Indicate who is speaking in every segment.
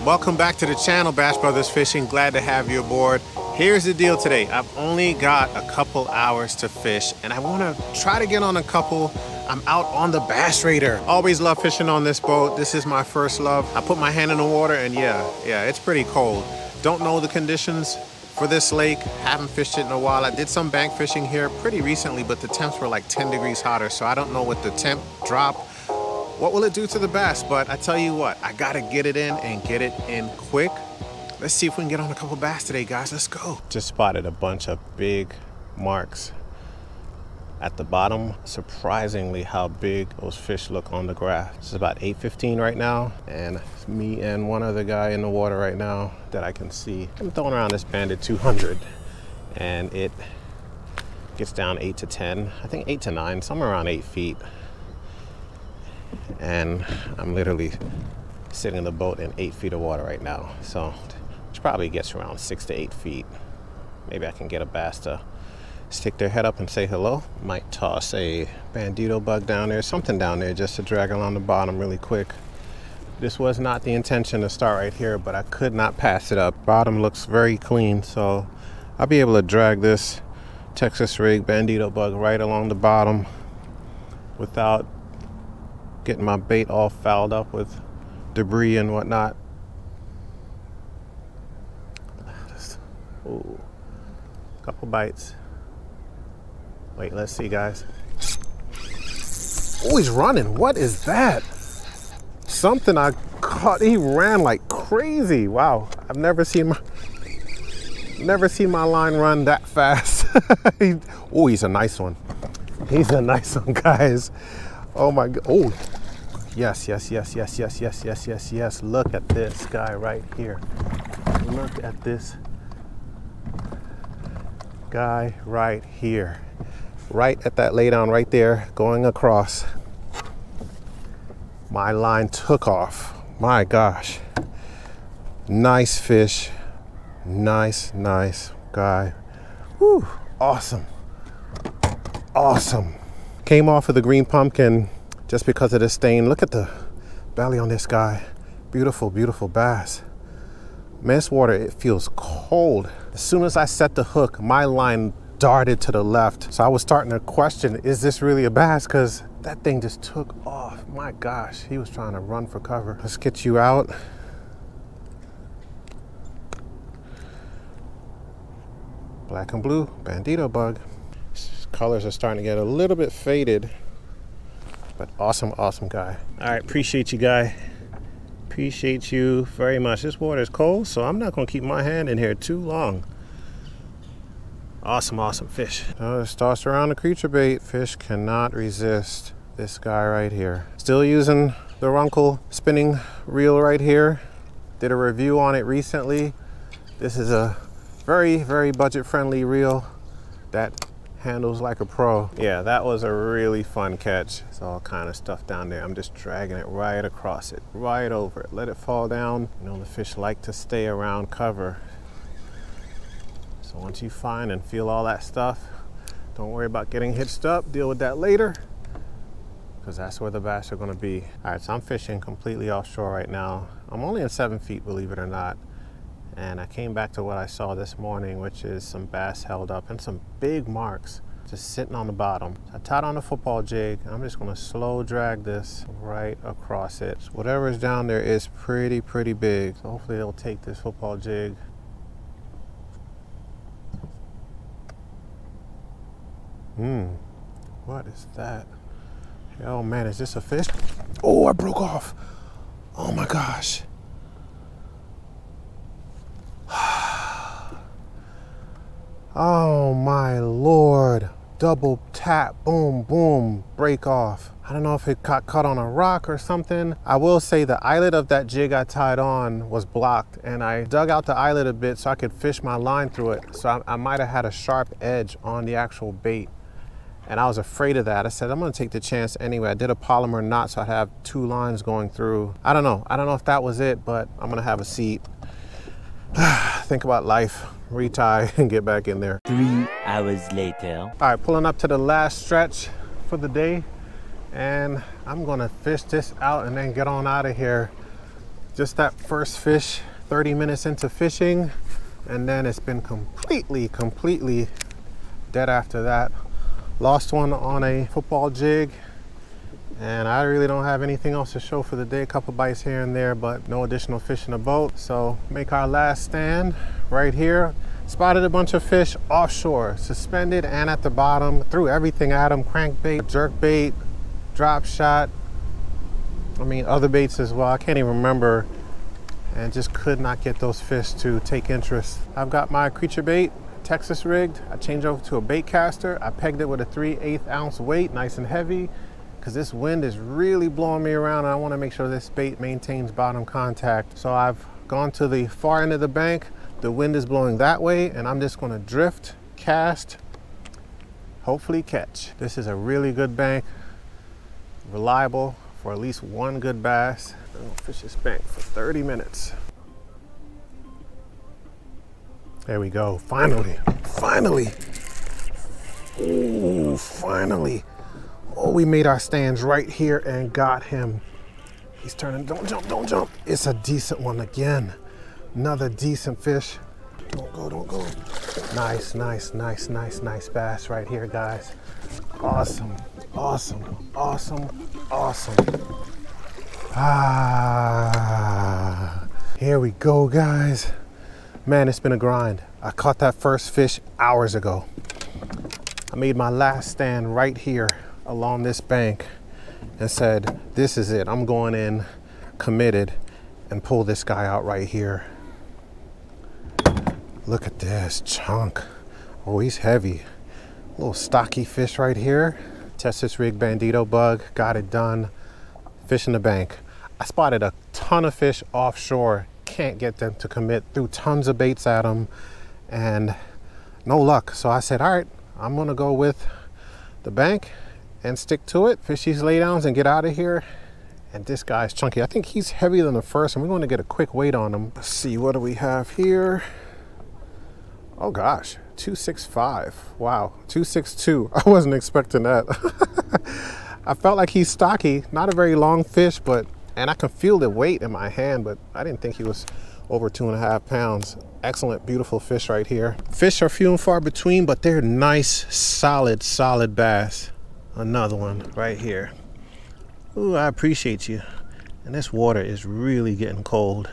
Speaker 1: Welcome back to the channel, Bass Brothers Fishing. Glad to have you aboard. Here's the deal today. I've only got a couple hours to fish and I want to try to get on a couple. I'm out on the Bass Raider. Always love fishing on this boat. This is my first love. I put my hand in the water and yeah, it's pretty cold. Don't know the conditions for this lake. Haven't fished it in a while. I did some bank fishing here pretty recently, but the temps were like 10 degrees hotter. So I don't know what the temp drop. What will it do to the bass? But I tell you what, I gotta get it in and get it in quick. Let's see if we can get on a couple bass today, guys. Let's go. Just spotted a bunch of big marks at the bottom. Surprisingly how big those fish look on the graph. It's about 8:15 right now, and me and one other guy in the water right now that I can see. I'm throwing around this Bandit 200, and it gets down 8 to 10. I think 8 to 9, somewhere around 8 feet. And I'm literally sitting in the boat in 8 feet of water right now, so which probably gets around 6 to 8 feet. Maybe I can get a bass to stick their head up and say hello. Might toss a bandito bug down there, something down there, just to drag along the bottom really quick. This was not the intention to start right here, but I could not pass it up. Bottom looks very clean, so I'll be able to drag this Texas rig bandito bug right along the bottom without getting my bait all fouled up with debris and whatnot. Ooh, couple bites. Wait, let's see, guys. Oh, he's running. What is that? Something I caught. He ran like crazy. Wow, I've never seen my line run that fast. Oh, he's a nice one. He's a nice one, guys. Oh my God. Oh, yes. Look at this guy right here. Look at this guy right here. Right at that laydown right there, going across. My line took off. My gosh. Nice fish. Nice guy. Whew. Awesome. Came off of the green pumpkin just because of the stain. Look at the belly on this guy. Beautiful bass. Man, this water, it feels cold. As soon as I set the hook, my line darted to the left. So I was starting to question, is this really a bass? Because that thing just took off. My gosh, he was trying to run for cover. Let's get you out. Black and blue, bandito bug. Colors are starting to get a little bit faded, but awesome guy. All right, appreciate you, guy. Appreciate you very much. This water is cold, so I'm not gonna keep my hand in here too long. Awesome fish. Just tossed around the creature bait. Fish cannot resist this guy right here. Still using the Runkle spinning reel right here. Did a review on it recently. This is a very budget friendly reel that handles like a pro. Yeah, that was a really fun catch. It's all kind of stuff down there. I'm just dragging it right across it, right over it. Let it fall down. You know, the fish like to stay around cover. So once you find and feel all that stuff, don't worry about getting hitched up. Deal with that later, because that's where the bass are going to be. All right, so I'm fishing completely offshore right now. I'm only in 7 feet, believe it or not. And I came back to what I saw this morning, which is some bass held up and some big marks just sitting on the bottom. I tied on a football jig. I'm just gonna slow drag this right across it. So whatever is down there is pretty big. So hopefully it'll take this football jig. What is that? Oh man, is this a fish? Oh, I broke off. Oh my gosh. Oh my Lord. Double tap, boom, break off. I don't know if it got caught on a rock or something. I will say the eyelet of that jig I tied on was blocked, and I dug out the eyelet a bit so I could fish my line through it. So I might have had a sharp edge on the actual bait. And I was afraid of that. I said, I'm gonna take the chance anyway. I did a polymer knot so I'd have 2 lines going through. I don't know if that was it, but I'm gonna have a seat. Think about life, retie and get back in there.
Speaker 2: 3 hours later.
Speaker 1: All right, pulling up to the last stretch for the day, and I'm gonna fish this out and then get on out of here. Just that first fish, 30 minutes into fishing, and then it's been completely dead after that. Lost one on a football jig, and I really don't have anything else to show for the day. A couple bites here and there, but no additional fish in the boat. So make our last stand right here. Spotted a bunch of fish offshore, suspended and at the bottom. Threw everything at them: crankbait, jerkbait, drop shot. I mean, other baits as well. I can't even remember, and just could not get those fish to take interest. I've got my creature bait Texas rigged. I changed over to a bait caster. I pegged it with a 3/8 ounce weight, nice and heavy, because this wind is really blowing me around, and I want to make sure this bait maintains bottom contact. So I've gone to the far end of the bank. The wind is blowing that way, and I'm just going to drift, cast, hopefully catch. This is a really good bank, reliable for at least one good bass. I'm going to fish this bank for 30 minutes. There we go, finally. Ooh, finally. Oh, we made our stands right here and got him. He's turning, don't jump. It's a decent one again. Another decent fish. Don't go. Nice bass right here, guys. Awesome. Here we go, guys. Man, it's been a grind. I caught that first fish hours ago. I made my last stand right here along this bank and said, this is it. I'm going in committed and pull this guy out right here. Look at this chunk. Oh, he's heavy. A little stocky fish right here. Texas rig bandito bug, got it done. Fish in the bank. I spotted a ton of fish offshore. Can't get them to commit. Threw tons of baits at them and no luck. So I said, all right, I'm gonna go with the bank and stick to it. Fish these laydowns and get out of here. And this guy's chunky. I think he's heavier than the first, and we're going to get a quick weight on him. Let's see, what do we have here? Oh gosh, 265. Wow, 262. I wasn't expecting that. I felt like he's stocky, not a very long fish, and I can feel the weight in my hand, but I didn't think he was over 2.5 pounds. Excellent, beautiful fish right here. Fish are few and far between, but they're nice, solid bass. Another one right here. Ooh, I appreciate you. And this water is really getting cold.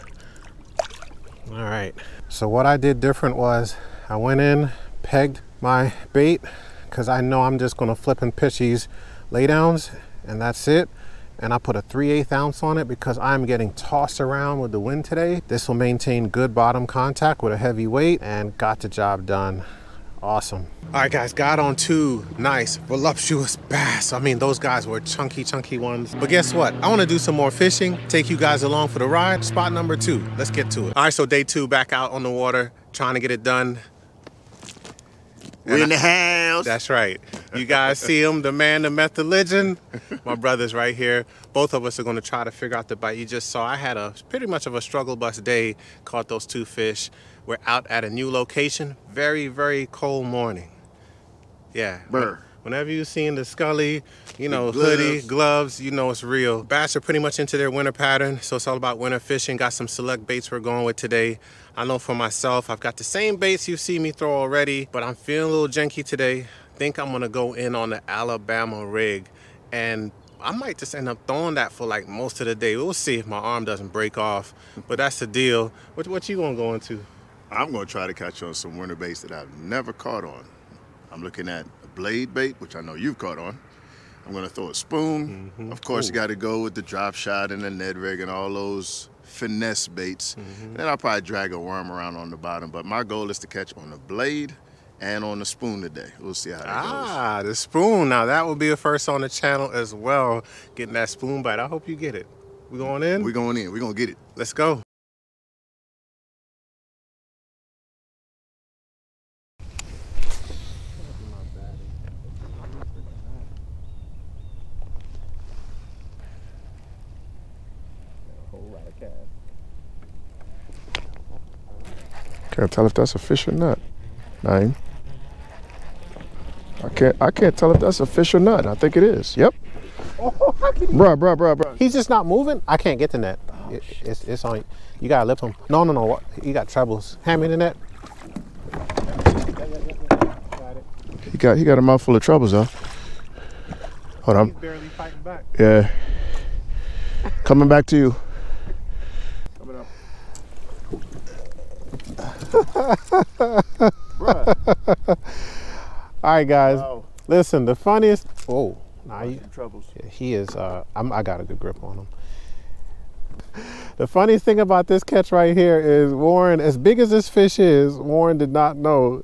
Speaker 1: All right, so what I did different was I went in, pegged my bait, because I know I'm just gonna flip and pitch these laydowns, and that's it. And I put a 3/8 ounce on it because I'm getting tossed around with the wind today. This will maintain good bottom contact with a heavy weight, and got the job done. Awesome. All right, guys, got on 2 nice, voluptuous bass. I mean, those guys were chunky ones. But guess what? I want to do some more fishing, take you guys along for the ride. Spot number 2. Let's get to it. All right, so day 2, back out on the water, trying to get it done.
Speaker 3: We're in the house.
Speaker 1: That's right. You guys see him, the man, the myth, the legend. My brother's right here. Both of us are going to try to figure out the bite. You just saw I had a pretty much of a struggle bus day. Caught those 2 fish. We're out at a new location. Very cold morning. Yeah.
Speaker 3: Burr.
Speaker 1: Whenever you've seen the Scully, you know, hoodie, gloves, you know it's real. Bass are pretty much into their winter pattern, so it's all about winter fishing. Got some select baits we're going with today. I know for myself, I've got the same baits you see me throw already, but I'm feeling a little janky today. Think I'm gonna go in on the Alabama rig, and I might just end up throwing that for like most of the day. We'll see if my arm doesn't break off, but that's the deal. What you gonna go into?
Speaker 3: I'm gonna try to catch on some winter baits that I've never caught on. I'm looking at a blade bait, which I know you've caught on. I'm gonna throw a spoon. Of course, you gotta go with the drop shot and the Ned rig and all those finesse baits. Then I'll probably drag a worm around on the bottom, but my goal is to catch on the blade and on the spoon today. We'll see how that goes.
Speaker 1: Ah, the spoon. Now that will be a first on the channel as well, getting that spoon bite. I hope you get it. We going in?
Speaker 3: We're going in. We're gonna get it.
Speaker 1: Let's go.
Speaker 4: Can't tell if that's a fish or not. Naeem. I can't tell if that's a fish or not. I think it is. Yep.
Speaker 1: Oh, how can you?
Speaker 4: Bruh.
Speaker 1: He's just not moving? I can't get the net. It's on. You gotta lip him. No. What? You got trebles. Hand me the net.
Speaker 4: He got a mouthful of troubles, huh? Hold on.
Speaker 1: He's barely fighting back.
Speaker 4: Yeah. Coming back to you.
Speaker 1: Coming up. All right, guys. Wow. Listen, the funniest. Oh, nah,
Speaker 4: troubles.
Speaker 1: Yeah, he is. I got a good grip on him. The funniest thing about this catch right here is Warren, as big as this fish is, Warren did not know,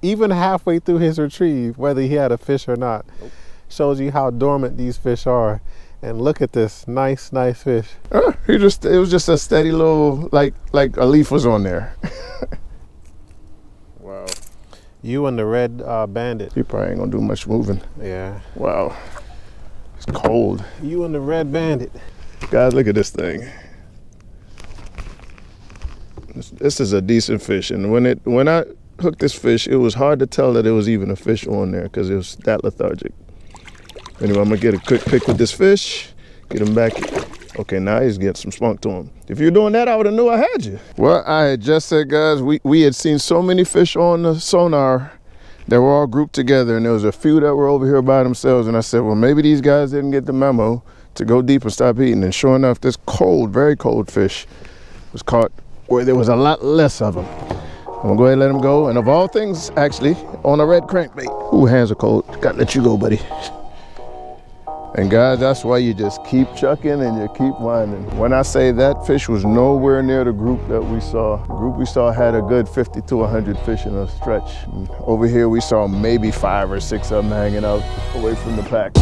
Speaker 1: even halfway through his retrieve, whether he had a fish or not. Nope. Shows you how dormant these fish are. And look at this nice fish.
Speaker 4: It was just a steady little, like a leaf was on there. Wow.
Speaker 1: You and the red bandit.
Speaker 4: He probably ain't gonna do much moving.
Speaker 1: Yeah.
Speaker 4: Wow. It's cold.
Speaker 1: You and the red bandit.
Speaker 4: Guys, look at this thing. This is a decent fish, and when I hooked this fish, it was hard to tell that there was even a fish on there because it was that lethargic. Anyway, I'm gonna get a quick pick with this fish, get him back. Okay, now he's getting some spunk to him. If you're doing that, I would have knew I had you. Well, I had just said, guys, we had seen so many fish on the sonar that were all grouped together, and there was a few that were over here by themselves, and I said, well, maybe these guys didn't get the memo to go deep and stop eating. And sure enough, this cold, very cold fish was caught where there was a lot less of them. I'm gonna go ahead and let him go. And of all things, actually, on a red crankbait. Ooh, hands are cold. Gotta let you go, buddy. And guys, that's why you just keep chucking and you keep winding. When I say that fish was nowhere near the group that we saw. The group we saw had a good 50 to 100 fish in a stretch. And over here, we saw maybe 5 or 6 of them hanging out away from the pack.